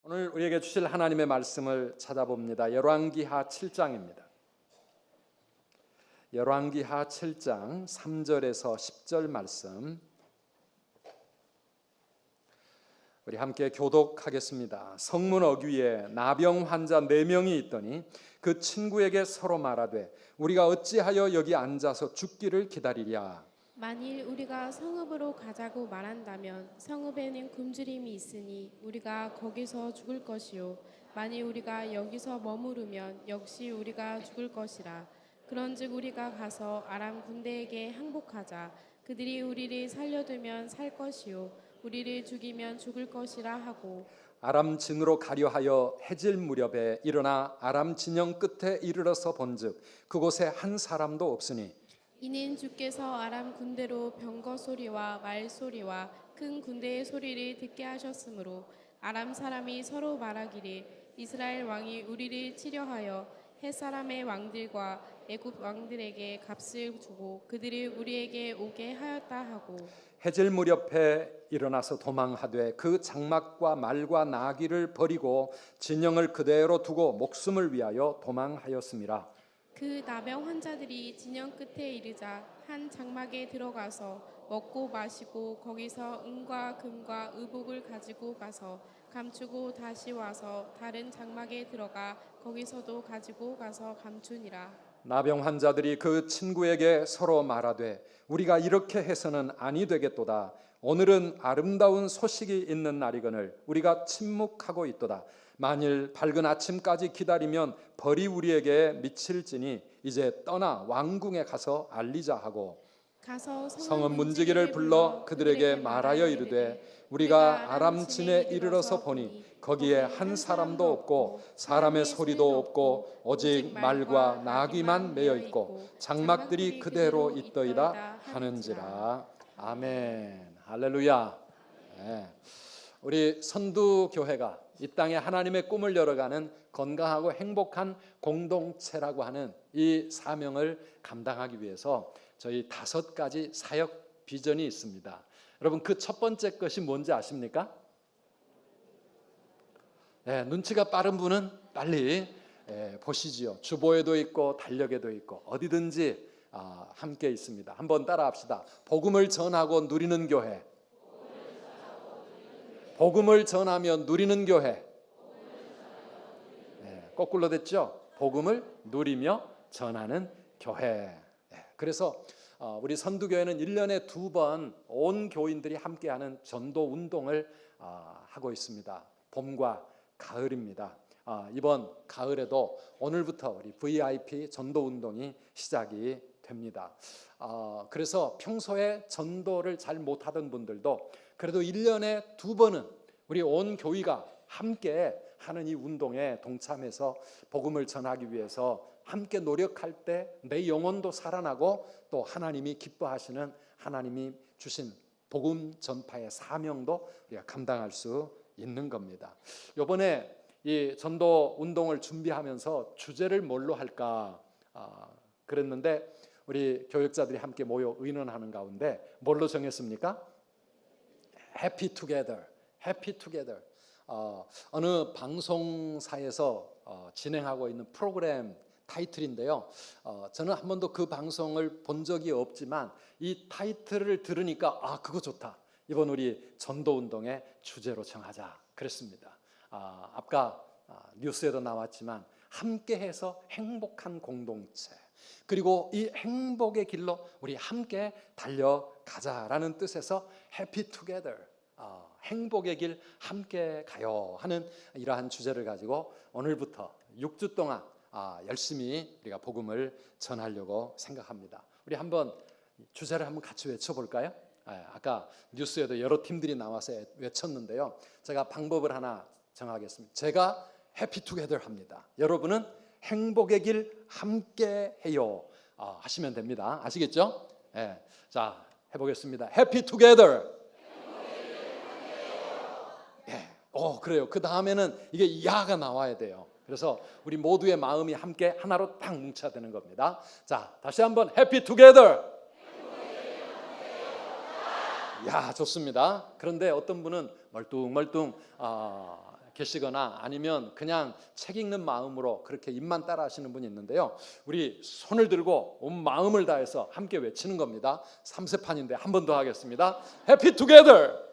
오늘 우리에게 주실 하나님의 말씀을 찾아봅니다. 열왕기하 7장입니다. 열왕기하 7장 3절에서 10절 말씀 우리 함께 교독하겠습니다. 성문 어귀에 나병 환자 4명이 있더니 그 친구에게 서로 말하되 우리가 어찌하여 여기 앉아서 죽기를 기다리랴. 만일 우리가 성읍으로 가자고 말한다면 성읍에는 굶주림이 있으니 우리가 거기서 죽을 것이요 만일 우리가 여기서 머무르면 역시 우리가 죽을 것이라. 그런즉 우리가 가서 아람 군대에게 항복하자. 그들이 우리를 살려두면 살 것이요 우리를 죽이면 죽을 것이라 하고 아람 진으로 가려 하여 해질 무렵에 일어나 아람 진영 끝에 이르러서 본즉 그곳에 한 사람도 없으니 이는 주께서 아람 군대로 병거 소리와 말 소리와 큰 군대의 소리를 듣게 하셨으므로 아람 사람이 서로 말하기를 이스라엘 왕이 우리를 치려하여 헷 사람의 왕들과 애굽 왕들에게 값을 주고 그들이 우리에게 오게 하였다 하고 해질 무렵에 일어나서 도망하되 그 장막과 말과 나귀를 버리고 진영을 그대로 두고 목숨을 위하여 도망하였음이라. 그 나병 환자들이 진영 끝에 이르자 한 장막에 들어가서 먹고 마시고 거기서 은과 금과 의복을 가지고 가서 감추고 다시 와서 다른 장막에 들어가 거기서도 가지고 가서 감추니라. 나병 환자들이 그 친구에게 서로 말하되 우리가 이렇게 해서는 아니 되겠도다. 오늘은 아름다운 소식이 있는 날이거늘 우리가 침묵하고 있도다. 만일 밝은 아침까지 기다리면 벌이 우리에게 미칠지니 이제 떠나 왕궁에 가서 알리자 하고 가서 성읍 문지기를 불러 그들에게 말하여 이르되 우리가 아람 진에 이르러서 보니 거기에 한 사람도 없고 사람의 소리도 없고 오직 말과 나귀만 매여 있고 장막들이 그대로 있더이다 하는지라. 아멘. 할렐루야. 네. 우리 선두교회가 이 땅에 하나님의 꿈을 열어가는 건강하고 행복한 공동체라고 하는 이 사명을 감당하기 위해서 저희 5가지 사역 비전이 있습니다. 여러분 그 첫 번째 것이 뭔지 아십니까? 눈치가 빠른 분은 빨리 보시지요. 주보에도 있고 달력에도 있고 어디든지 함께 있습니다. 한번 따라합시다. 복음을 전하고 누리는 교회. 복음을 전하며 누리는 교회. 거꾸로 됐죠? 복음을 누리며 전하는 교회. 그래서 우리 선두교회는 1년에 2번 온 교인들이 함께하는 전도 운동을 하고 있습니다. 봄과 가을입니다. 이번 가을에도 오늘부터 우리 VIP 전도 운동이 시작이 됩니다. 그래서 평소에 전도를 잘 못하던 분들도 그래도 1년에 2번은 우리 온 교회가 함께 하는 이 운동에 동참해서 복음을 전하기 위해서 함께 노력할 때 내 영혼도 살아나고 또 하나님이 기뻐하시는 하나님이 주신 복음 전파의 사명도 우리가 감당할 수 있는 겁니다. 이번에 이 전도 운동을 준비하면서 주제를 뭘로 할까 그랬는데 우리 교역자들이 함께 모여 의논하는 가운데 뭘로 정했습니까? Happy Together. Happy Together. 어느 방송사에서 진행하고 있는 프로그램 타이틀인데요. 저는 한 번도 그 방송을 본 적이 없지만 이 타이틀을 들으니까 그거 좋다. 이번 우리 전도운동의 주제로 정하자 그랬습니다. 아까 뉴스에도 나왔지만 함께해서 행복한 공동체 그리고 이 행복의 길로 우리 함께 달려가자라는 뜻에서 Happy Together 행복의 길 함께 가요 하는 이러한 주제를 가지고 오늘부터 6주 동안 열심히 우리가 복음을 전하려고 생각합니다. 우리 한번 주제를 한번 같이 외쳐볼까요? 아까 뉴스에도 여러 팀들이 나와서 외쳤는데요. 제가 방법을 하나 정하겠습니다. 제가 해피 투게더 합니다. 여러분은 행복의 길 함께 해요 하시면 됩니다. 아시겠죠? 자 해보겠습니다. 해피 투게더. 그래요. 그 다음에는 이게 야가 나와야 돼요. 그래서 우리 모두의 마음이 함께 하나로 딱 뭉쳐야 되는 겁니다. 자, 다시 한번 해피 투게더. 야, 좋습니다. 그런데 어떤 분은 멀뚱멀뚱 계시거나 아니면 그냥 책 읽는 마음으로 그렇게 입만 따라 하시는 분이 있는데요. 우리 손을 들고 온 마음을 다해서 함께 외치는 겁니다. 3세판인데 한 번 더 하겠습니다. 해피 투게더.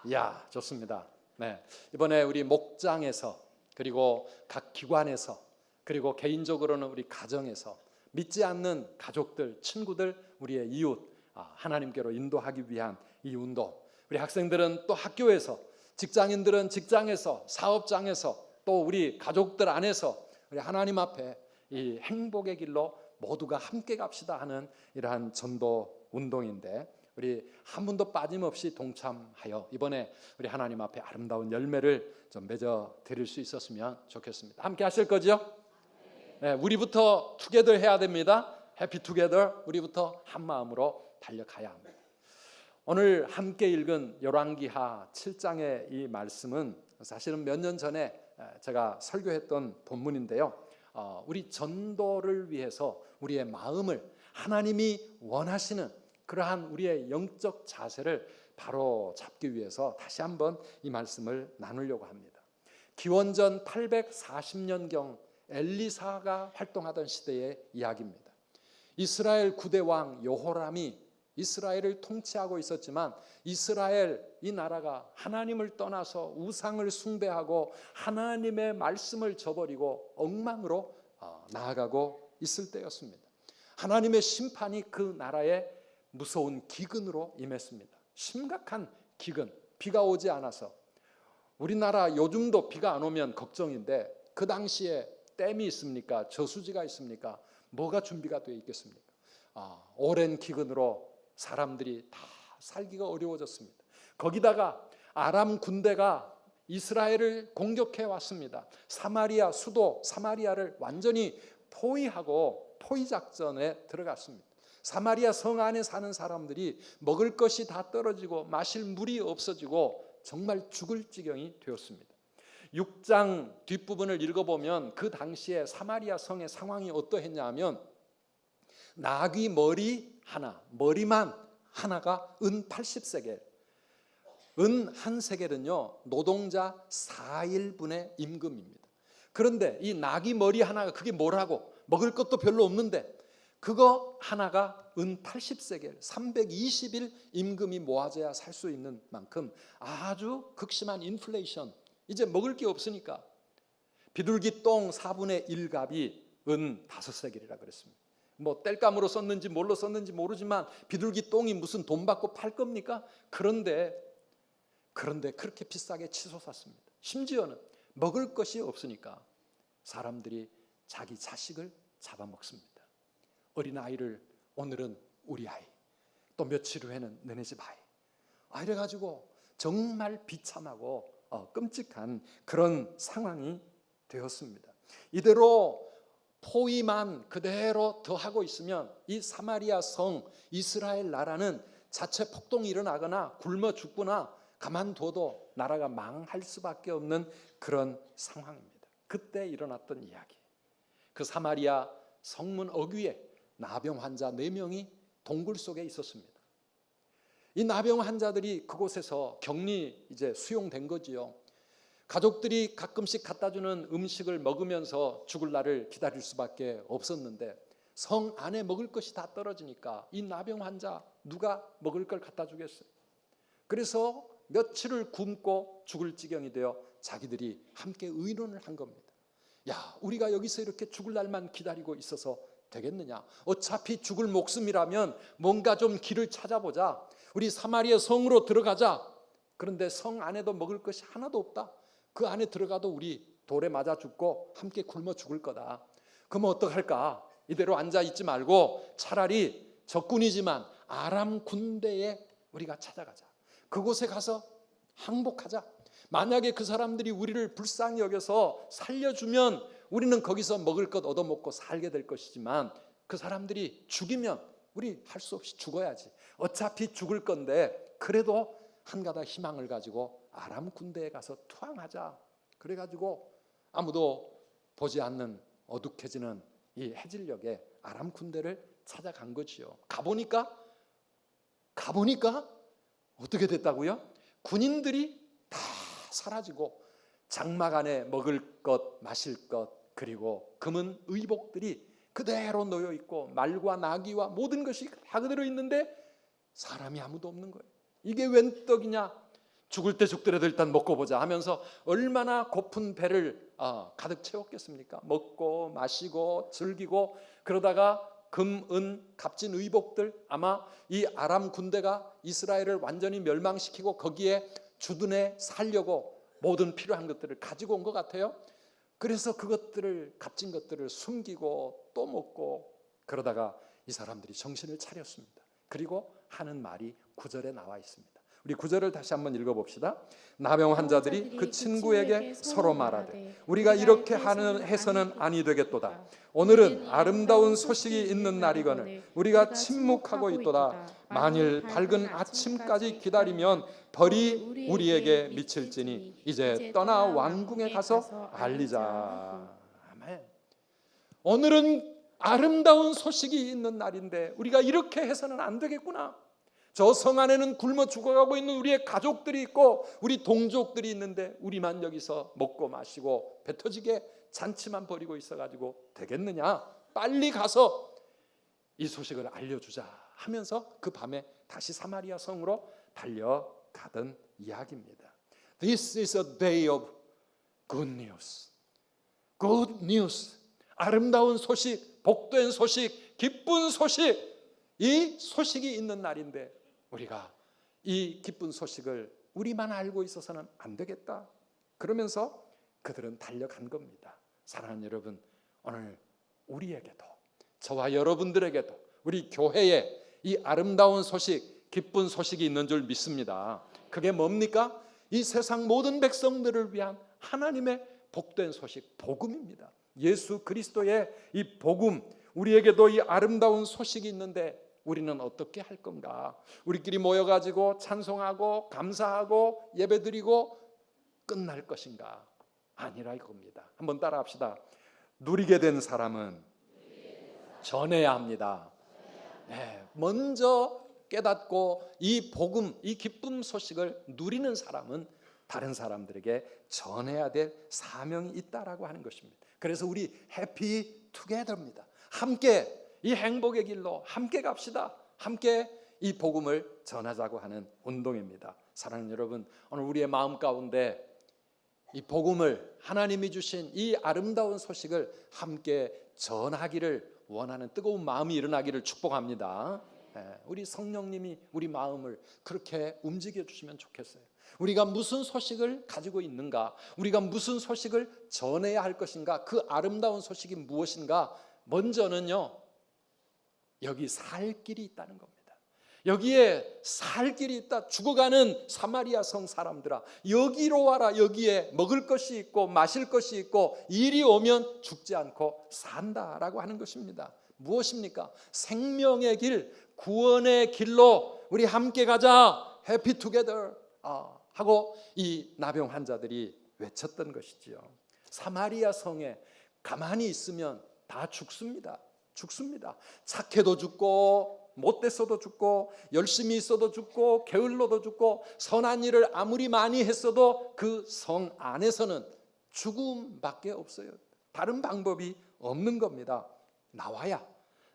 이야, 좋습니다. 네, 이번에 우리 목장에서 그리고 각 기관에서 그리고 개인적으로는 우리 가정에서 믿지 않는 가족들, 친구들, 우리의 이웃 하나님께로 인도하기 위한 이 운동, 우리 학생들은 또 학교에서, 직장인들은 직장에서, 사업장에서, 또 우리 가족들 안에서 우리 하나님 앞에 이 행복의 길로 모두가 함께 갑시다 하는 이러한 전도 운동인데, 우리 한 분도 빠짐없이 동참하여 이번에 우리 하나님 앞에 아름다운 열매를 좀 맺어 드릴 수 있었으면 좋겠습니다. 함께 하실 거죠? 네, 우리부터 투게더 해야 됩니다. 해피 투게더. 우리부터 한 마음으로 달려가야 합니다. 오늘 함께 읽은 열왕기하 7장의 이 말씀은 사실은 몇 년 전에 제가 설교했던 본문인데요. 우리 전도를 위해서 우리의 마음을 하나님이 원하시는 그러한 우리의 영적 자세를 바로 잡기 위해서 다시 한번 이 말씀을 나누려고 합니다. 기원전 840년경 엘리사가 활동하던 시대의 이야기입니다. 이스라엘 9대 왕 여호람이 이스라엘을 통치하고 있었지만 이스라엘 이 나라가 하나님을 떠나서 우상을 숭배하고 하나님의 말씀을 저버리고 엉망으로 나아가고 있을 때였습니다. 하나님의 심판이 그 나라에 무서운 기근으로 임했습니다. 심각한 기근, 비가 오지 않아서 우리나라 요즘도 비가 안 오면 걱정인데 그 당시에 댐이 있습니까? 저수지가 있습니까? 뭐가 준비가 되어 있겠습니까? 오랜 기근으로 사람들이 다 살기가 어려워졌습니다. 거기다가 아람 군대가 이스라엘을 공격해 왔습니다. 사마리아 수도 사마리아를 완전히 포위하고 포위작전에 들어갔습니다. 사마리아 성 안에 사는 사람들이 먹을 것이 다 떨어지고 마실 물이 없어지고 정말 죽을 지경이 되었습니다. 6장 뒷부분을 읽어보면 그 당시에 사마리아 성의 상황이 어떠했냐면 나귀 머리 하나, 머리만 하나가 은 80세겔, 은 한 세겔은요 노동자 4일분의 임금입니다. 그런데 이 나귀 머리 하나가 그게 뭐라고, 먹을 것도 별로 없는데 그거 하나가 은 80세겔 320일 임금이 모아져야 살 수 있는 만큼 아주 극심한 인플레이션, 이제 먹을 게 없으니까 비둘기 똥 4분의 1값이 은 5세겔이라 그랬습니다. 뭐 땔감으로 썼는지 뭘로 썼는지 모르지만 비둘기 똥이 무슨 돈 받고 팔 겁니까? 그런데 그렇게 비싸게 치솟았습니다. 심지어는 먹을 것이 없으니까 사람들이 자기 자식을 잡아먹습니다. 어린아이를 오늘은 우리 아이, 또 며칠 후에는 너네 집 아이, 이래가지고 정말 비참하고 끔찍한 그런 상황이 되었습니다. 이대로 포위만 그대로 더하고 있으면 이 사마리아 성 이스라엘 나라는 자체 폭동이 일어나거나 굶어 죽거나 가만둬도 나라가 망할 수밖에 없는 그런 상황입니다. 그때 일어났던 이야기, 그 사마리아 성문 어귀에 나병 환자 4명이 동굴 속에 있었습니다. 이 나병 환자들이 그곳에서 격리 이제 수용된 거지요. 가족들이 가끔씩 갖다 주는 음식을 먹으면서 죽을 날을 기다릴 수밖에 없었는데 성 안에 먹을 것이 다 떨어지니까 이 나병 환자 누가 먹을 걸 갖다 주겠어요? 그래서 며칠을 굶고 죽을 지경이 되어 자기들이 함께 의논을 한 겁니다. 야, 우리가 여기서 이렇게 죽을 날만 기다리고 있어서 되겠느냐? 어차피 죽을 목숨이라면 뭔가 좀 길을 찾아보자. 우리 사마리아 성으로 들어가자. 그런데 성 안에도 먹을 것이 하나도 없다. 그 안에 들어가도 우리 돌에 맞아 죽고 함께 굶어 죽을 거다. 그러면 어떡할까? 이대로 앉아 있지 말고 차라리 적군이지만 아람 군대에 우리가 찾아가자. 그곳에 가서 항복하자. 만약에 그 사람들이 우리를 불쌍히 여겨서 살려주면 우리는 거기서 먹을 것 얻어먹고 살게 될 것이지만 그 사람들이 죽이면 우리 할 수 없이 죽어야지. 어차피 죽을 건데 그래도 한 가닥 희망을 가지고 아람 군대에 가서 투항하자. 그래가지고 아무도 보지 않는 어둑해지는 이 해질녘에 아람 군대를 찾아간 거지요. 가보니까 어떻게 됐다고요? 군인들이 다 사라지고 장막 안에 먹을 것, 마실 것, 그리고 금은 의복들이 그대로 놓여 있고 말과 나귀와 모든 것이 다 그대로 있는데 사람이 아무도 없는 거예요. 이게 웬 떡이냐? 죽을 때 죽더라도 일단 먹고 보자 하면서 얼마나 고픈 배를 가득 채웠겠습니까? 먹고 마시고 즐기고 그러다가 금, 은, 값진 의복들, 아마 이 아람 군대가 이스라엘을 완전히 멸망시키고 거기에 주둔해 살려고 모든 필요한 것들을 가지고 온 것 같아요. 그래서 그것들을, 값진 것들을 숨기고 또 먹고 그러다가 이 사람들이 정신을 차렸습니다. 그리고 하는 말이 9절에 나와 있습니다. 우리 9절을 다시 한번 읽어봅시다. 나병 환자들이 그 친구에게 서로 말하되 우리가 이렇게 해서는 아니 되겠도다. 오늘은 아름다운 소식이 있는 날이거늘 우리가 침묵하고 있도다. 만일 밝은 아침까지 기다리면 벌이 우리에게 미칠지니 이제 떠나 왕궁에 가서 알리자. 아멘. 오늘은 아름다운 소식이 있는 날인데 우리가 이렇게 해서는 안 되겠구나. 저 성 안에는 굶어 죽어가고 있는 우리의 가족들이 있고 우리 동족들이 있는데 우리만 여기서 먹고 마시고 배 터지게 잔치만 벌이고 있어가지고 되겠느냐? 빨리 가서 이 소식을 알려주자 하면서 그 밤에 다시 사마리아 성으로 달려가던 이야기입니다. This is a day of good news. Good news. 아름다운 소식, 복된 소식, 기쁜 소식. 이 소식이 있는 날인데 우리가 이 기쁜 소식을 우리만 알고 있어서는 안 되겠다. 그러면서 그들은 달려간 겁니다. 사랑하는 여러분, 오늘 우리에게도 저와 여러분들에게도 우리 교회에 이 아름다운 소식, 기쁜 소식이 있는 줄 믿습니다. 그게 뭡니까? 이 세상 모든 백성들을 위한 하나님의 복된 소식, 복음입니다. 예수 그리스도의 이 복음, 우리에게도 이 아름다운 소식이 있는데 우리는 어떻게 할 건가? 우리끼리 모여가지고 찬송하고 감사하고 예배드리고 끝날 것인가? 아니라 이겁니다. 한번 따라합시다. 누리게 된 사람은 전해야 합니다. 네, 먼저 깨닫고 이 복음, 이 기쁨 소식을 누리는 사람은 다른 사람들에게 전해야 될 사명이 있다라고 하는 것입니다. 그래서 우리 해피 투게더입니다. 함께 이 행복의 길로 함께 갑시다. 함께 이 복음을 전하자고 하는 운동입니다. 사랑하는 여러분, 오늘 우리의 마음 가운데 이 복음을 하나님이 주신 이 아름다운 소식을 함께 전하기를 원하는 뜨거운 마음이 일어나기를 축복합니다. 우리 성령님이 우리 마음을 그렇게 움직여 주시면 좋겠어요. 우리가 무슨 소식을 가지고 있는가? 우리가 무슨 소식을 전해야 할 것인가? 그 아름다운 소식이 무엇인가? 먼저는요, 여기 살 길이 있다는 겁니다. 여기에 살 길이 있다. 죽어가는 사마리아 성 사람들아, 여기로 와라. 여기에 먹을 것이 있고 마실 것이 있고 이리 오면 죽지 않고 산다라고 하는 것입니다. 무엇입니까? 생명의 길, 구원의 길로 우리 함께 가자. 해피 투게더 하고 이 나병 환자들이 외쳤던 것이지요. 사마리아 성에 가만히 있으면 다 죽습니다. 착해도 죽고 못됐어도 죽고 열심히 있어도 죽고 게을러도 죽고 선한 일을 아무리 많이 했어도 그 성 안에서는 죽음밖에 없어요. 다른 방법이 없는 겁니다.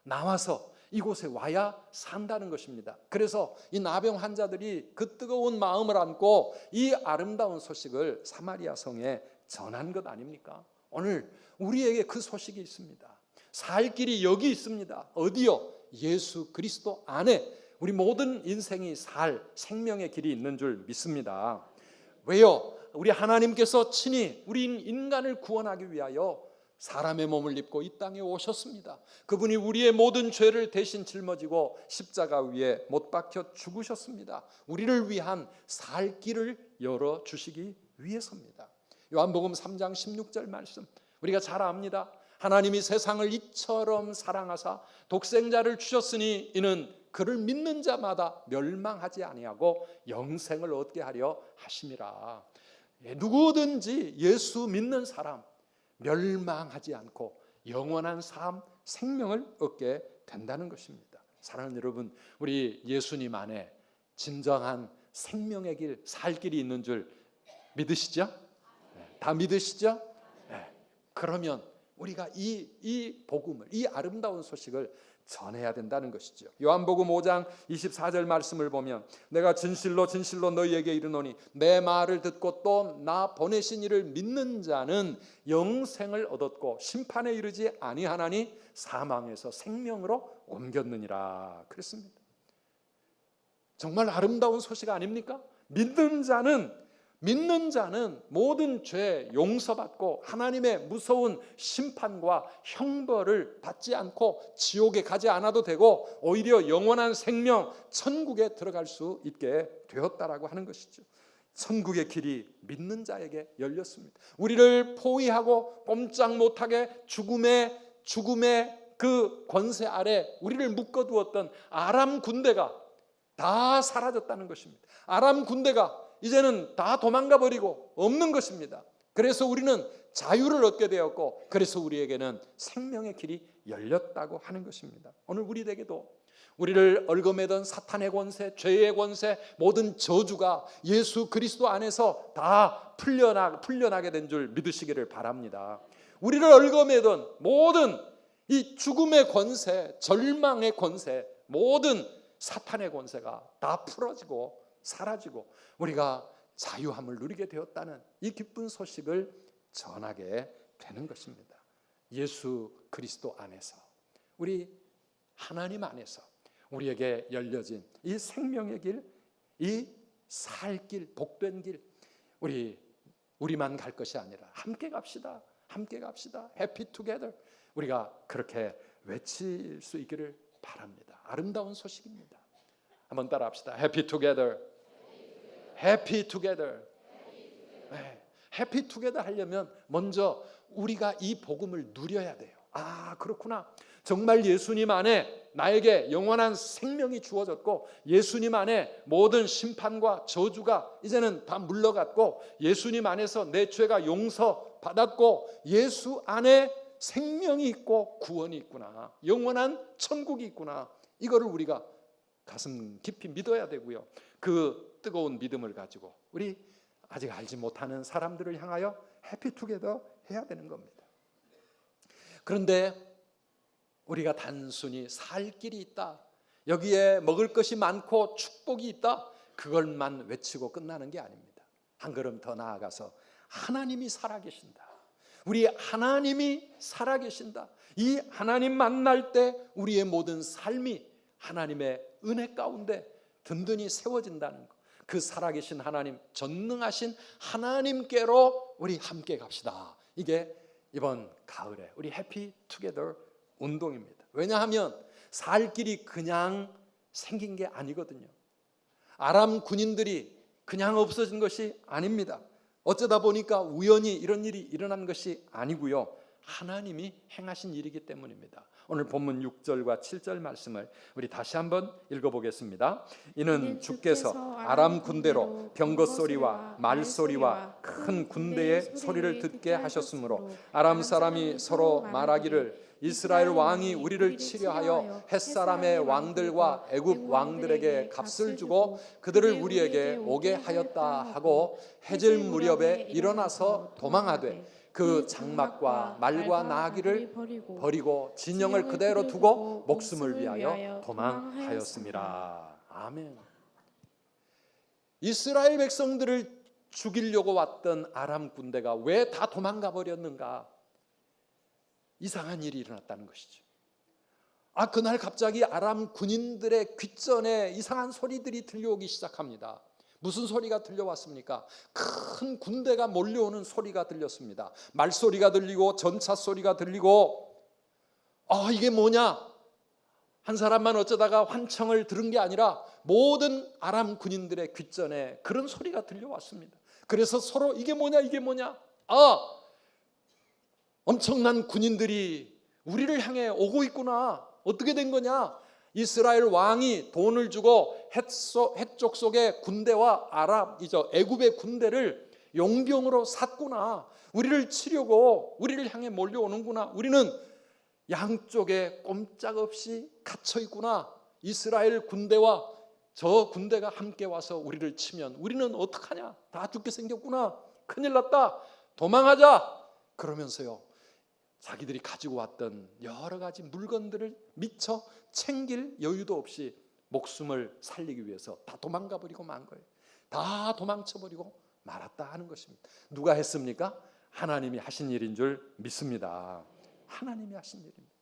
나와서 이곳에 와야 산다는 것입니다. 그래서 이 나병 환자들이 그 뜨거운 마음을 안고 이 아름다운 소식을 사마리아 성에 전한 것 아닙니까? 오늘 우리에게 그 소식이 있습니다. 살 길이 여기 있습니다. 어디요? 예수 그리스도 안에 우리 모든 인생이 살 생명의 길이 있는 줄 믿습니다. 왜요? 우리 하나님께서 친히 우리 인간을 구원하기 위하여 사람의 몸을 입고 이 땅에 오셨습니다. 그분이 우리의 모든 죄를 대신 짊어지고 십자가 위에 못 박혀 죽으셨습니다. 우리를 위한 살 길을 열어주시기 위해서입니다. 요한복음 3장 16절 말씀 우리가 잘 압니다. 하나님이 세상을 이처럼 사랑하사 독생자를 주셨으니 이는 그를 믿는 자마다 멸망하지 아니하고 영생을 얻게 하려 하심이라. 누구든지 예수 믿는 사람 멸망하지 않고 영원한 삶, 생명을 얻게 된다는 것입니다. 사랑하는 여러분, 우리 예수님 안에 진정한 생명의 길, 살 길이 있는 줄 믿으시죠? 다 믿으시죠? 그러면 우리가 이 복음을, 이 아름다운 소식을 전해야 된다는 것이죠. 요한복음 5장 24절 말씀을 보면 내가 진실로 진실로 너희에게 이르노니 내 말을 듣고 또 나 보내신 이를 믿는 자는 영생을 얻었고 심판에 이르지 아니하나니 사망에서 생명으로 옮겼느니라 그랬습니다. 정말 아름다운 소식 아닙니까? 믿는 자는 모든 죄 용서받고 하나님의 무서운 심판과 형벌을 받지 않고 지옥에 가지 않아도 되고 오히려 영원한 생명 천국에 들어갈 수 있게 되었다라고 하는 것이죠. 천국의 길이 믿는 자에게 열렸습니다. 우리를 포위하고 꼼짝 못하게 죽음의 그 권세 아래 우리를 묶어두었던 아람 군대가 다 사라졌다는 것입니다. 아람 군대가 이제는 다 도망가 버리고 없는 것입니다. 그래서 우리는 자유를 얻게 되었고 그래서 우리에게는 생명의 길이 열렸다고 하는 것입니다. 오늘 우리에게도 우리를 얽어매던 사탄의 권세, 죄의 권세, 모든 저주가 예수 그리스도 안에서 다 풀려나게 된 줄 믿으시기를 바랍니다. 우리를 얽어매던 모든 이 죽음의 권세, 절망의 권세, 모든 사탄의 권세가 다 풀어지고 사라지고 우리가 자유함을 누리게 되었다는 이 기쁜 소식을 전하게 되는 것입니다. 예수 그리스도 안에서, 우리 하나님 안에서 우리에게 열려진 이 생명의 길, 이 살 길, 복된 길, 우리만 갈 것이 아니라 함께 갑시다. 함께 갑시다. 해피 투게더. 우리가 그렇게 외칠 수 있기를 바랍니다. 아름다운 소식입니다. 한번 따라 합시다. 해피 투게더. 해피 투게더. 해피 투게더 하려면 먼저 우리가 이 복음을 누려야 돼요. 아, 그렇구나. 정말 예수님 안에 나에게 영원한 생명이 주어졌고 예수님 안에 모든 심판과 저주가 이제는 다 물러갔고 예수님 안에서 내 죄가 용서받았고 예수 안에 생명이 있고 구원이 있구나. 영원한 천국이 있구나. 이거를 우리가 가슴 깊이 믿어야 되고요. 그 뜨거운 믿음을 가지고 우리 아직 알지 못하는 사람들을 향하여 해피투게더 해야 되는 겁니다. 그런데 우리가 단순히 살 길이 있다, 여기에 먹을 것이 많고 축복이 있다, 그걸만 외치고 끝나는 게 아닙니다. 한 걸음 더 나아가서 하나님이 살아계신다, 우리 하나님이 살아계신다, 이 하나님 만날 때 우리의 모든 삶이 하나님의 은혜 가운데 든든히 세워진다는 것, 그 살아계신 하나님, 전능하신 하나님께로 우리 함께 갑시다. 이게 이번 가을에 우리 해피 투게더 운동입니다. 왜냐하면 살 길이 그냥 생긴 게 아니거든요. 아람 군인들이 그냥 없어진 것이 아닙니다. 어쩌다 보니까 우연히 이런 일이 일어난 것이 아니고요, 하나님이 행하신 일이기 때문입니다. 오늘 본문 6절과 7절 말씀을 우리 다시 한번 읽어보겠습니다. 이는 주께서 아람 군대로 병거 소리와 말 소리와 큰 군대의 소리를 듣게 하셨으므로 아람 사람이 서로 말하기를 이스라엘 왕이 우리를 치려하여 햇사람의 왕들과 애굽 왕들에게 값을 주고 그들을 우리에게 오게 하였다 하고 해질 무렵에 일어나서 도망하되 그 장막과 말과 나귀를 버리고 진영을 그대로 두고 목숨을 위하여 도망하였습니다. 아멘. 이스라엘 백성들을 죽이려고 왔던 아람 군대가 왜 다 도망가 버렸는가? 이상한 일이 일어났다는 것이죠. 그날 갑자기 아람 군인들의 귓전에 이상한 소리들이 들려오기 시작합니다. 무슨 소리가 들려왔습니까? 큰 군대가 몰려오는 소리가 들렸습니다. 말소리가 들리고 전차 소리가 들리고, 이게 뭐냐? 한 사람만 어쩌다가 환청을 들은 게 아니라 모든 아람 군인들의 귓전에 그런 소리가 들려왔습니다. 그래서 서로 이게 뭐냐? 엄청난 군인들이 우리를 향해 오고 있구나. 어떻게 된 거냐? 이스라엘 왕이 돈을 주고 해쪽 속의 군대와 애굽의 군대를 용병으로 샀구나. 우리를 치려고 우리를 향해 몰려오는구나. 우리는 양쪽에 꼼짝없이 갇혀 있구나. 이스라엘 군대와 저 군대가 함께 와서 우리를 치면 우리는 어떡하냐? 다 죽게 생겼구나. 큰일 났다. 도망하자. 그러면서요, 자기들이 가지고 왔던 여러 가지 물건들을 미처 챙길 여유도 없이 목숨을 살리기 위해서 다 도망가 버리고 만 거예요. 다 도망쳐 버리고 말았다 하는 것입니다. 누가 했습니까? 하나님이 하신 일인 줄 믿습니다. 하나님이 하신 일입니다.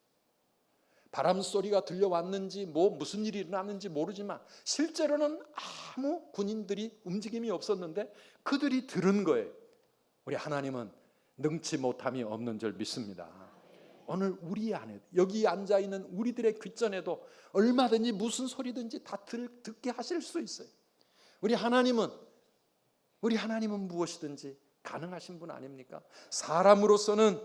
바람 소리가 들려왔는지 무슨 일이 일어났는지 모르지만 실제로는 아무 군인들이 움직임이 없었는데 그들이 들은 거예요. 우리 하나님은 능치 못함이 없는 줄 믿습니다. 오늘 우리 안에 여기 앉아있는 우리들의 귓전에도 얼마든지 무슨 소리든지 다 듣게 하실 수 있어요. 우리 하나님은 무엇이든지 가능하신 분 아닙니까? 사람으로서는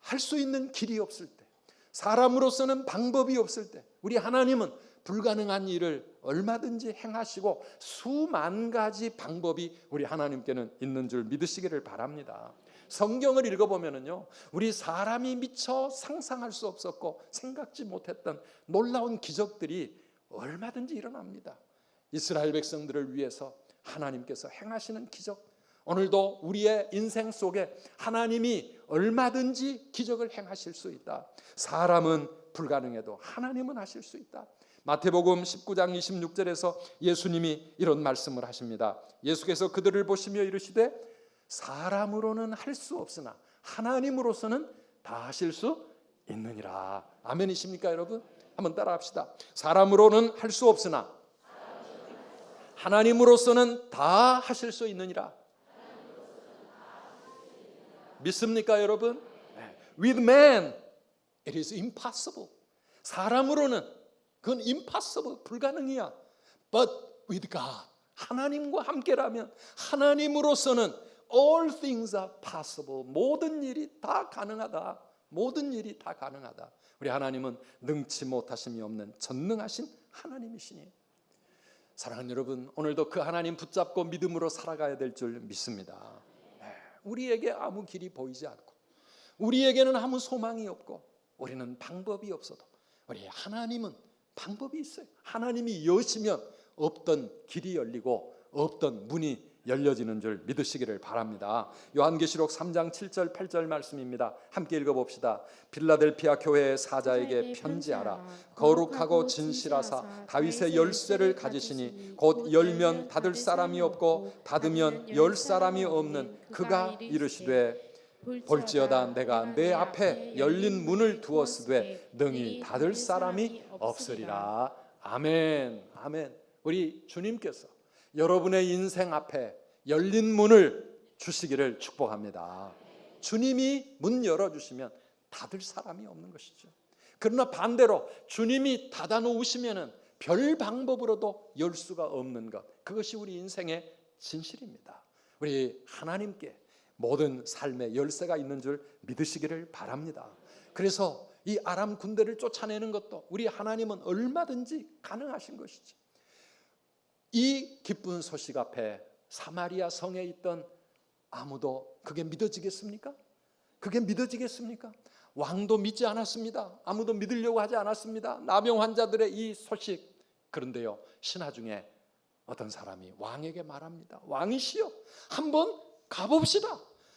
할 수 있는 길이 없을 때, 사람으로서는 방법이 없을 때 우리 하나님은 불가능한 일을 얼마든지 행하시고 수만 가지 방법이 우리 하나님께는 있는 줄 믿으시기를 바랍니다. 성경을 읽어보면요, 우리 사람이 미처 상상할 수 없었고 생각지 못했던 놀라운 기적들이 얼마든지 일어납니다. 이스라엘 백성들을 위해서 하나님께서 행하시는 기적, 오늘도 우리의 인생 속에 하나님이 얼마든지 기적을 행하실 수 있다. 사람은 불가능해도 하나님은 하실 수 있다. 마태복음 19장 26절에서 예수님이 이런 말씀을 하십니다. 예수께서 그들을 보시며 이르시되 사람으로는 할 수 없으나 하나님으로서는 다 하실 수 있느니라. 아멘이십니까 여러분? 한번 따라합시다. 사람으로는 할 수 없으나 하나님으로서는 다 하실 수 있느니라. 믿습니까 여러분? With man it is impossible. 사람으로는 그건 impossible, 불가능이야. But with God, 하나님과 함께라면 하나님으로서는 all things are possible. 모든 일이 다 가능하다. 모든 일이 다 가능하다. 우리 하나님은 능치 못하심이 없는 전능하신 하나님이시니, 사랑하는 여러분, 오늘도 그 하나님 붙잡고 믿음으로 살아가야 될 줄 믿습니다. 우리에게 아무 길이 보이지 않고 우리에게는 아무 소망이 없고 우리는 방법이 없어도 우리 하나님은 방법이 있어요. 하나님이 여시면 없던 길이 열리고 없던 문이 열려지는 줄 믿으시기를 바랍니다. 요한계시록 3장 7절 8절 말씀입니다. 함께 읽어봅시다. 빌라델피아 교회의 사자에게 편지하라. 거룩하고 진실하사 다윗의 열쇠를 가지시니 곧 열면 닫을 사람이 없고 닫으면 열 사람이 없는 그가 이르시되 볼지어다 내가 내 앞에 열린 문을 두었으되 능히 닫을 사람이 없으리라. 아멘. 아멘. 우리 주님께서 여러분의 인생 앞에 열린 문을 주시기를 축복합니다. 주님이 문 열어주시면 닫을 사람이 없는 것이죠. 그러나 반대로 주님이 닫아놓으시면 별 방법으로도 열 수가 없는 것, 그것이 우리 인생의 진실입니다. 우리 하나님께 모든 삶의 열쇠가 있는 줄 믿으시기를 바랍니다. 그래서 이 아람 군대를 쫓아내는 것도 우리 하나님은 얼마든지 가능하신 것이죠. 이 기쁜 소식 앞에 사마리아 성에 있던 아무도 그게 믿어지겠습니까? 그게 믿어지겠습니까? 왕도 믿지 않았습니다. 아무도 믿으려고 하지 않았습니다. 나병 환자들의 이 소식. 그런데요, 신하 중에 어떤 사람이 왕에게 말합니다. 왕이시여, 한번 가봅시다.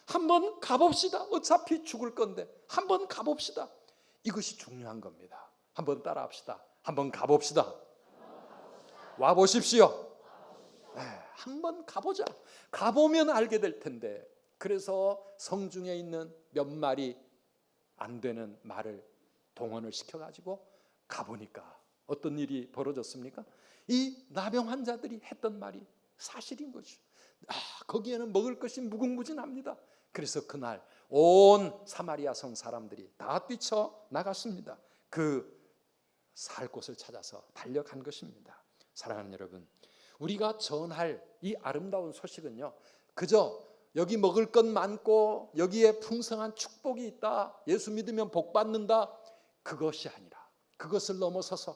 한번 가봅시다. 어차피 죽을 건데 한번 가봅시다. 이것이 중요한 겁니다. 한번 따라합시다. 한번 가봅시다. 와 보십시오. 한번 가보자. 가보면 알게 될 텐데. 그래서 성중에 있는 몇 마리 안 되는 말을 동원을 시켜가지고 가보니까 어떤 일이 벌어졌습니까? 이 나병 환자들이 했던 말이 사실인 거죠. 거기에는 먹을 것이 무궁무진합니다. 그래서 그날 온 사마리아 성 사람들이 다 뛰쳐 나갔습니다. 그 살 곳을 찾아서 달려간 것입니다. 사랑하는 여러분, 우리가 전할 이 아름다운 소식은요, 그저 여기 먹을 것 많고 여기에 풍성한 축복이 있다, 예수 믿으면 복 받는다, 그것이 아니라 그것을 넘어서서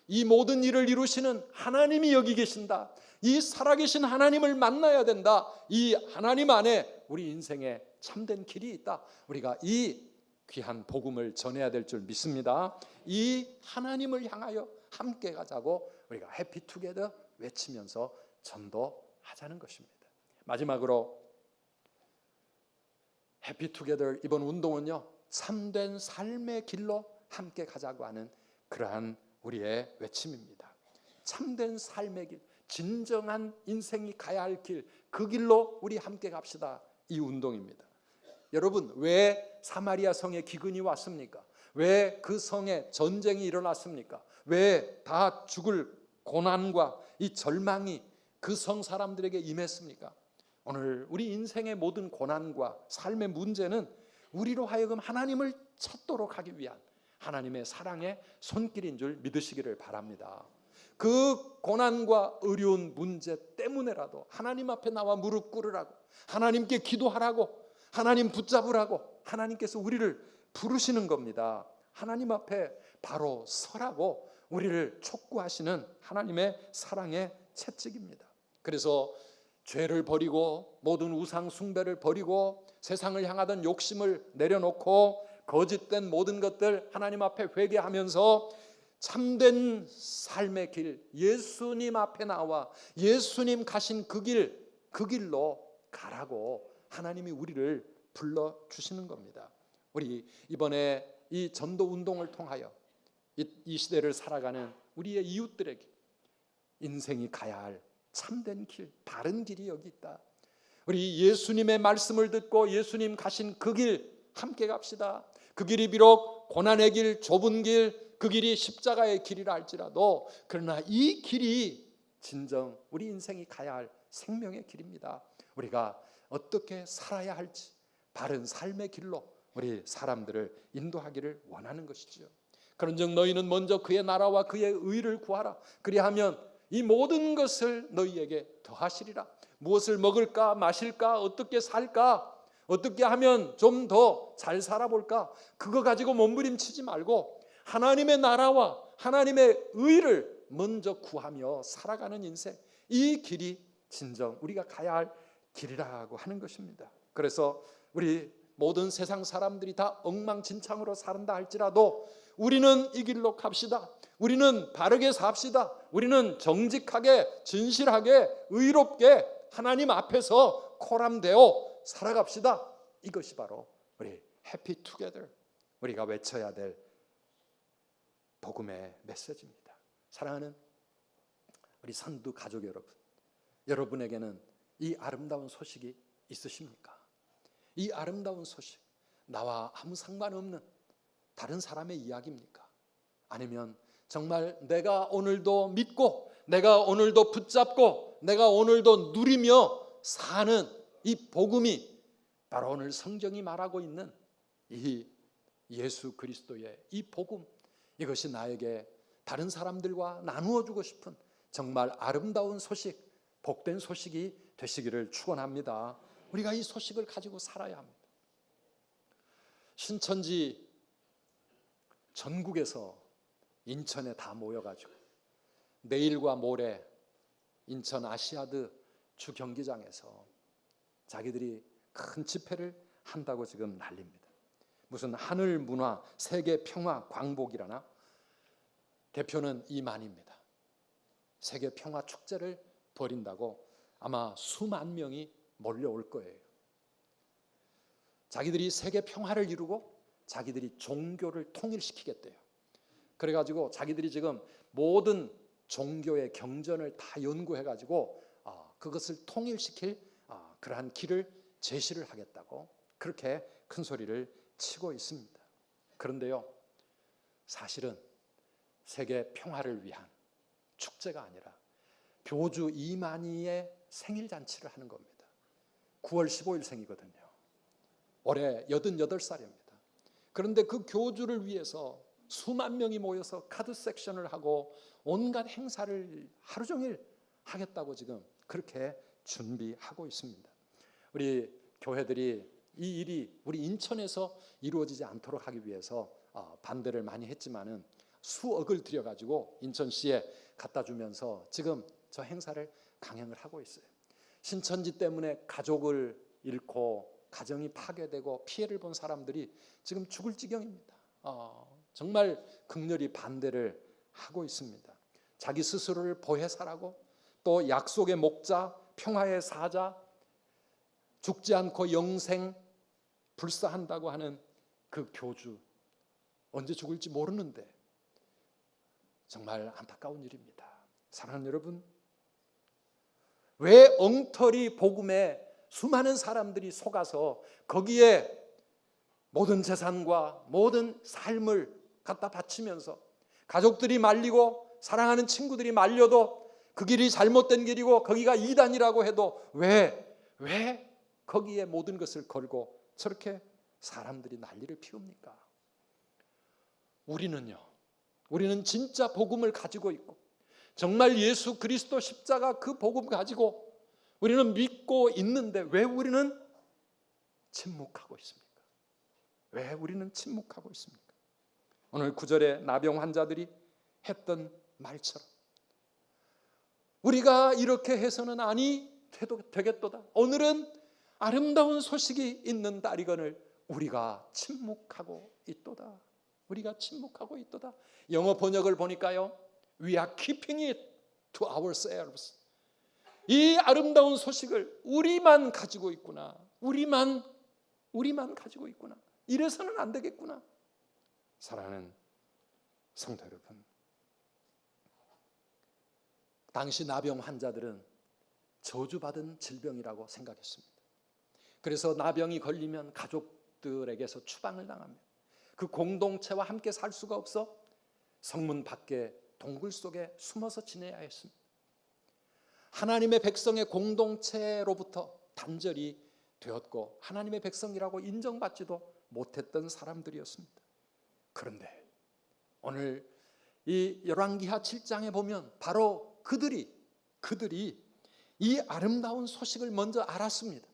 이 모든 일을 이루시는 하나님이 여기 계신다, 이 살아계신 하나님을 만나야 된다, 이 하나님 안에 우리 인생에 참된 길이 있다, 우리가 이 귀한 복음을 전해야 될 줄 믿습니다. 이 하나님을 향하여 함께 가자고 우리가 해피투게더 외치면서 전도하자는 것입니다. 마지막으로 해피투게더 이번 운동은요, 참된 삶의 길로 함께 가자고 하는 그러한 우리의 외침입니다. 참된 삶의 길, 진정한 인생이 가야 할 길, 그 길로 우리 함께 갑시다. 이 운동입니다. 여러분, 왜 사마리아 성에 기근이 왔습니까? 왜 그 성에 전쟁이 일어났습니까? 왜 다 죽을 고난과 이 절망이 그 성 사람들에게 임했습니까? 오늘 우리 인생의 모든 고난과 삶의 문제는 우리로 하여금 하나님을 찾도록 하기 위한 하나님의 사랑의 손길인 줄 믿으시기를 바랍니다. 그 고난과 어려운 문제 때문에라도 하나님 앞에 나와 무릎 꿇으라고, 하나님께 기도하라고, 하나님 붙잡으라고 하나님께서 우리를 부르시는 겁니다. 하나님 앞에 바로 서라고 우리를 촉구하시는 하나님의 사랑의 채찍입니다. 그래서 죄를 버리고 모든 우상 숭배를 버리고 세상을 향하던 욕심을 내려놓고 거짓된 모든 것들 하나님 앞에 회개하면서 참된 삶의 길, 예수님 앞에 나와 예수님 가신 그 길로 가라고 하나님이 우리를 불러주시는 겁니다. 우리 이번에 이 전도 운동을 통하여 이 시대를 살아가는 우리의 이웃들에게 인생이 가야 할 참된 길, 바른 길이 여기 있다. 우리 예수님의 말씀을 듣고 예수님 가신 그 길 함께 갑시다. 그 길이 비록 고난의 길, 좁은 길, 그 길이 십자가의 길이라 할지라도 그러나 이 길이 진정 우리 인생이 가야 할 생명의 길입니다. 우리가 어떻게 살아야 할지 바른 삶의 길로 우리 사람들을 인도하기를 원하는 것이죠. 그런즉 너희는 먼저 그의 나라와 그의 의를 구하라. 그리하면 이 모든 것을 너희에게 더하시리라. 무엇을 먹을까, 마실까, 어떻게 살까, 어떻게 하면 좀 더 잘 살아볼까, 그거 가지고 몸부림치지 말고 하나님의 나라와 하나님의 의를 먼저 구하며 살아가는 인생, 이 길이 진정 우리가 가야 할 길이라고 하는 것입니다. 그래서 우리 모든 세상 사람들이 다 엉망진창으로 산다 할지라도 우리는 이 길로 갑시다. 우리는 바르게 삽시다. 우리는 정직하게, 진실하게, 의롭게 하나님 앞에서 코람되어 살아갑시다. 이것이 바로 우리 해피투게더, 우리가 외쳐야 될 복음의 메시지입니다. 사랑하는 우리 선두 가족 여러분, 여러분에게는 이 아름다운 소식이 있으십니까? 이 아름다운 소식, 나와 아무 상관없는 다른 사람의 이야기입니까? 아니면 정말 내가 오늘도 믿고, 내가 오늘도 붙잡고, 내가 오늘도 누리며 사는 이 복음이 바로 오늘 성경이 말하고 있는 이 예수 그리스도의 이 복음, 이것이 나에게 다른 사람들과 나누어 주고 싶은 정말 아름다운 소식, 복된 소식이 되시기를 축원합니다. 우리가 이 소식을 가지고 살아야 합니다. 신천지 전국에서 인천에 다 모여가지고 내일과 모레 인천 아시아드 주 경기장에서 자기들이 큰 집회를 한다고 지금 난립니다. 무슨 하늘 문화 세계 평화 광복이라나, 대표는 이만입니다. 세계 평화 축제를 벌인다고 아마 수만 명이 몰려올 거예요. 자기들이 세계 평화를 이루고 자기들이 종교를 통일시키겠대요. 그래가지고 자기들이 지금 모든 종교의 경전을 다 연구해가지고 그것을 통일시킬 그러한 길을 제시를 하겠다고 그렇게 큰 소리를 치고 있습니다. 그런데요, 사실은 세계 평화를 위한 축제가 아니라 교주 이만희의 생일잔치를 하는 겁니다. 9월 15일 생이거든요. 올해 88살입니다. 그런데 그 교주를 위해서 수만 명이 모여서 카드 섹션을 하고 온갖 행사를 하루 종일 하겠다고 지금 그렇게 준비하고 있습니다. 우리 교회들이 이 일이 우리 인천에서 이루어지지 않도록 하기 위해서 반대를 많이 했지만은 수억을 들여가지고 인천시에 갖다 주면서 지금 저 행사를 강행을 하고 있어요. 신천지 때문에 가족을 잃고 가정이 파괴되고 피해를 본 사람들이 지금 죽을 지경입니다. 정말 극렬히 반대를 하고 있습니다. 자기 스스로를 보혜사라고, 또 약속의 목자, 평화의 사자, 죽지 않고 영생 불사한다고 하는 그 교주, 언제 죽을지 모르는데 정말 안타까운 일입니다. 사랑하는 여러분, 왜 엉터리 복음에 수많은 사람들이 속아서 거기에 모든 재산과 모든 삶을 갖다 바치면서 가족들이 말리고 사랑하는 친구들이 말려도 그 길이 잘못된 길이고 거기가 이단이라고 해도 왜 거기에 모든 것을 걸고 저렇게 사람들이 난리를 피웁니까? 우리는 진짜 복음을 가지고 있고 정말 예수 그리스도 십자가 그 복음 가지고 우리는 믿고 있는데 왜 우리는 침묵하고 있습니까? 왜 우리는 침묵하고 있습니까? 오늘 9절에 나병 환자들이 했던 말처럼 우리가 이렇게 해서는 아니 되겠도다. 오늘은 아름다운 소식이 있는 날이거늘 우리가 침묵하고 있도다. 우리가 침묵하고 있도다. 영어 번역을 보니까요, We are keeping it to ourselves. 이 아름다운 소식을 우리만 가지고 있구나. 우리만 가지고 있구나. 이래서는 안 되겠구나. 사랑하는 성도 여러분, 당시 나병 환자들은 저주받은 질병이라고 생각했습니다. 그래서 나병이 걸리면 가족들에게서 추방을 당합니다. 그 공동체와 함께 살 수가 없어 성문 밖에 동굴 속에 숨어서 지내야 했습니다. 하나님의 백성의 공동체로부터 단절이 되었고 하나님의 백성이라고 인정받지도 못했던 사람들이었습니다. 그런데 오늘 이 열왕기하 7장에 보면 바로 그들이 이 아름다운 소식을 먼저 알았습니다.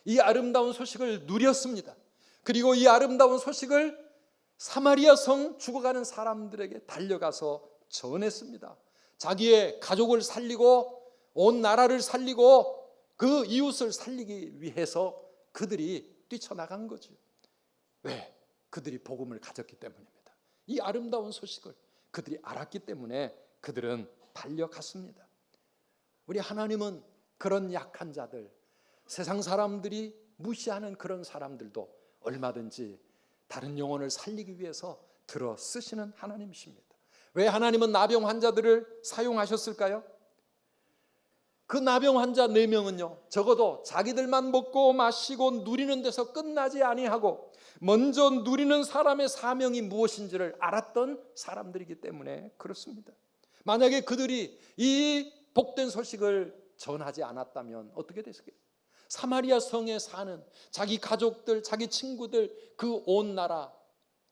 이 아름다운 소식을 누렸습니다. 그리고 이 아름다운 소식을 사마리아 성 죽어가는 사람들에게 달려가서 전했습니다. 자기의 가족을 살리고 온 나라를 살리고 그 이웃을 살리기 위해서 그들이 뛰쳐나간 거죠. 왜? 그들이 복음을 가졌기 때문입니다. 이 아름다운 소식을 그들이 알았기 때문에 그들은 달려갔습니다. 우리 하나님은 그런 약한 자들, 세상 사람들이 무시하는 그런 사람들도 얼마든지 다른 영혼을 살리기 위해서 들어 쓰시는 하나님이십니다. 왜 하나님은 나병 환자들을 사용하셨을까요? 그 나병 환자 4명은요 적어도 자기들만 먹고 마시고 누리는 데서 끝나지 아니하고 먼저 누리는 사람의 사명이 무엇인지를 알았던 사람들이기 때문에 그렇습니다. 만약에 그들이 이 복된 소식을 전하지 않았다면 어떻게 됐을까요? 사마리아 성에 사는 자기 가족들, 자기 친구들, 그 온 나라,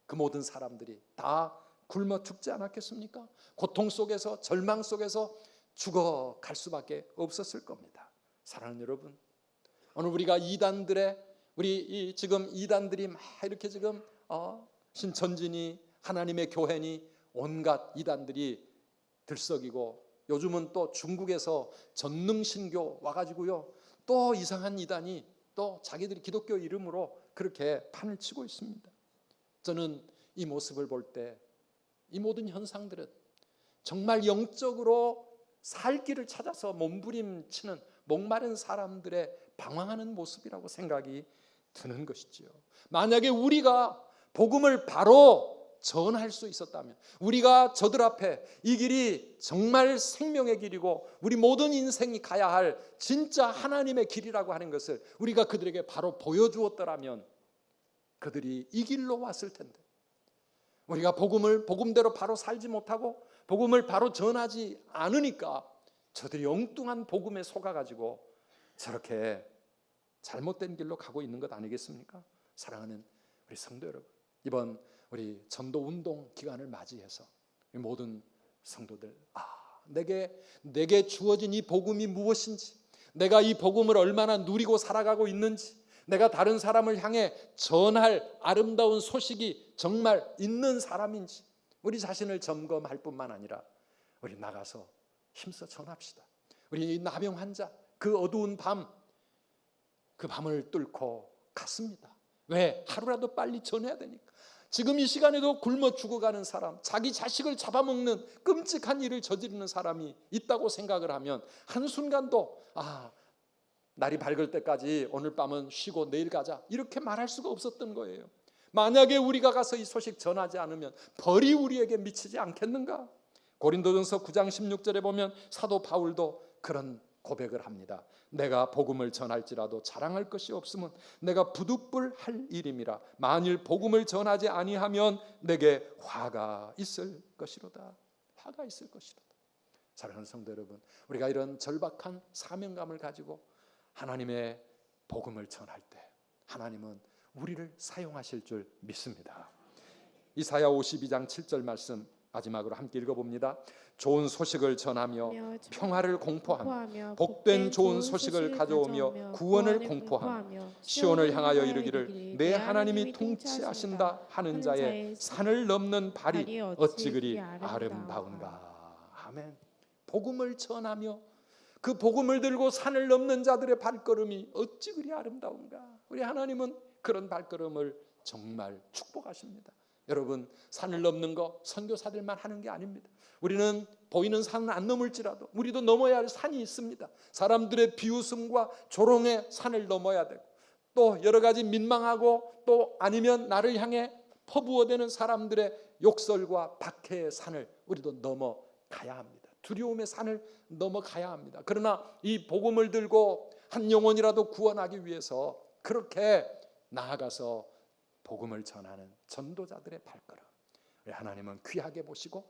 그 모든 사람들이 다 굶어 죽지 않았겠습니까? 고통 속에서, 절망 속에서 죽어갈 수밖에 없었을 겁니다. 사랑하는 여러분, 오늘 우리가 지금 이단들이 막 이렇게 지금 신천지니 하나님의 교회니 온갖 이단들이 들썩이고, 요즘은 또 중국에서 전능신교 와가지고요 또 이상한 이단이 또 자기들이 기독교 이름으로 그렇게 판을 치고 있습니다. 저는 이 모습을 볼 때 이 모든 현상들은 정말 영적으로 살 길을 찾아서 몸부림치는 목마른 사람들의 방황하는 모습이라고 생각이 드는 것이지요. 만약에 우리가 복음을 바로 전할 수 있었다면, 우리가 저들 앞에 이 길이 정말 생명의 길이고 우리 모든 인생이 가야 할 진짜 하나님의 길이라고 하는 것을 우리가 그들에게 바로 보여주었더라면 그들이 이 길로 왔을 텐데, 우리가 복음대로 바로 살지 못하고 복음을 바로 전하지 않으니까 저들이 엉뚱한 복음에 속아가지고 저렇게 잘못된 길로 가고 있는 것 아니겠습니까? 사랑하는 우리 성도 여러분, 이번 우리 전도운동 기간을 맞이해서 모든 성도들, 내게 주어진 이 복음이 무엇인지, 내가 이 복음을 얼마나 누리고 살아가고 있는지, 내가 다른 사람을 향해 전할 아름다운 소식이 정말 있는 사람인지 우리 자신을 점검할 뿐만 아니라 우리 나가서 힘써 전합시다. 우리 나병 환자 그 어두운 밤, 그 밤을 뚫고 같습니다. 왜? 하루라도 빨리 전해야 되니까. 지금 이 시간에도 굶어 죽어가는 사람, 자기 자식을 잡아먹는 끔찍한 일을 저지르는 사람이 있다고 생각을 하면 한순간도 날이 밝을 때까지 오늘 밤은 쉬고 내일 가자 이렇게 말할 수가 없었던 거예요. 만약에 우리가 가서 이 소식 전하지 않으면 벌이 우리에게 미치지 않겠는가? 고린도전서 9장 16절에 보면 사도 바울도 그런 고백을 합니다. 내가 복음을 전할지라도 자랑할 것이 없으면 내가 부득불할 일임이라. 만일 복음을 전하지 아니하면 내게 화가 있을 것이로다. 화가 있을 것이로다. 사랑하는 성도 여러분, 우리가 이런 절박한 사명감을 가지고 하나님의 복음을 전할 때 하나님은 우리를 사용하실 줄 믿습니다. 이사야 52장 7절 말씀 마지막으로 함께 읽어봅니다. 좋은 소식을 전하며 평화를 공포하며 복된 좋은 소식을 가져오며 구원을 공포하며 시온을 향하여 이르기를 내 하나님이 통치하신다 하는 자의 산을 넘는 발이 어찌 그리 아름다운가. 아멘. 복음을 전하며 그 복음을 들고 산을 넘는 자들의 발걸음이 어찌 그리 아름다운가. 우리 하나님은 그런 발걸음을 정말 축복하십니다. 여러분, 산을 넘는 거 선교사들만 하는 게 아닙니다. 우리는 보이는 산은 안 넘을지라도 우리도 넘어야 할 산이 있습니다. 사람들의 비웃음과 조롱의 산을 넘어야 되고, 또 여러 가지 민망하고 또 아니면 나를 향해 퍼부어대는 사람들의 욕설과 박해의 산을 우리도 넘어가야 합니다. 두려움의 산을 넘어가야 합니다. 그러나 이 복음을 들고 한 영혼이라도 구원하기 위해서 그렇게 나아가서 복음을 전하는 전도자들의 발걸음, 우리 하나님은 귀하게 보시고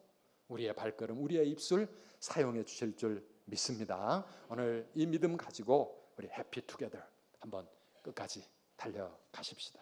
우리의 발걸음, 우리의 입술 사용해 주실 줄 믿습니다. 오늘 이 믿음 가지고 우리 해피 투게더 한번 끝까지 달려가십시다.